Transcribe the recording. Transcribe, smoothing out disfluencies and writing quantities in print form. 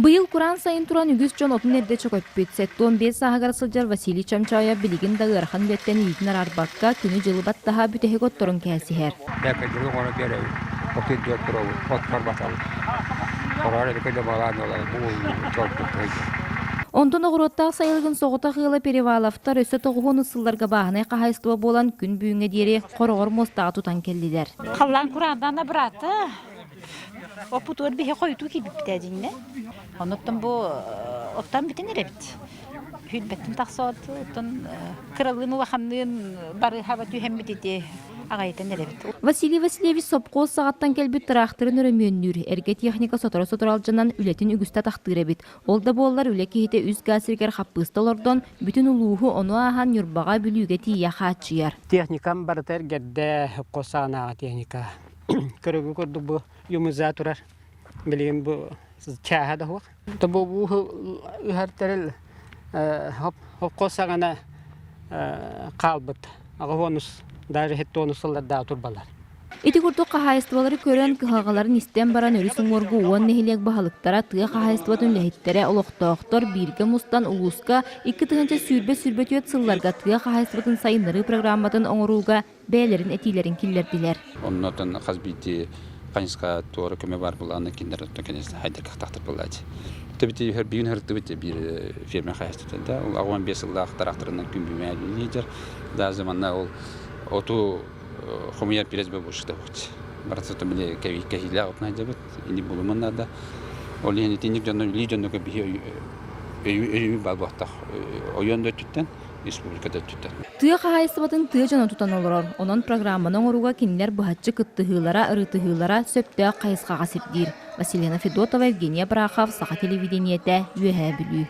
Быйыл Куран сайын туран үгіз жон отын эрде чөкөппүт. Сетті 15 сағагар сылжар Василий Чамчая билигин дагырхан беттен ийтинар арбакка күнү жылыбат таха бүтеhe готторун кәсихер. Онтон оғыроттақ сайылғын соғыта қиылы перевалафтар өсі тоғуын ысылларға бағынай қағайыстыва болан күн бүйіңе дері қорғыр мостаға тұтан келділер. Қаллан Курандана браты. Опутур бихе қойду кибип битәдинне. Оныттан бу оттан битен эребит. Хүлбеттен тақсот, оттан кырылын улаханнын бары хаба түйхембитети агайтан эребит. Василий Васильевич сопқо сағаттан келбит трактырын өрөмөннүр. Эрге техника сотора-соторалжанан үлетін үгісті тақтыр эбит. Ол да боллар үлекейте үз гасиргер хаппысталордон бүтін улууху ону ахан Үөһээ Бүлүүгэ тия хачыяр. Техникам бартер герде қосағанағы техника. Көрігі көрді бұл юмыза тұрар. Білген бұл чаға да хуақ. Бұл үһәртеріл қосағана қалбыт. Ағығонус, даже хетті онусылар да тұрбалар. Ити курдук хаһаайыстыбалары көрөн кыһагаларын истен баран өрүсүң оргу уон нехилек баһалыктара тыа хаһаайыстыбатын лехиттере олохтоохтор бирге мустан улууска икки тыгынча сүрбе түөт сылларга тыа хаһаайыстыбатын сайыннарыы программатын оңорууга бээлерин этилерин киллердилер. Оннотон хазбити каниска туора көмө бар буланы киндер конечно хайдер кахтактыр булати. Төбити хер бигин хер төбити бир ферма хаһаайыстыбында ул аган 5 жылда тарактарынан күн бимәли лидер да заманна ул оту хомияр перезбе бушта бут. Барцата биле кавикахиля опнайдабыт. Ини булуманда ол яни тиник жанны лидернөкө бие балбахта оёндо түттен республикада түттен. Тыа хаһаайыстыбатын тыа жана тутан олорор. Онон программаның оруга кинилер быһатчы кыттыһыылара, ырытыһыылара сөптө кайыскага сирдир. Василина Федотова, Евгения Брахов, Саха телевидениете, Үөһээ Бүлүү.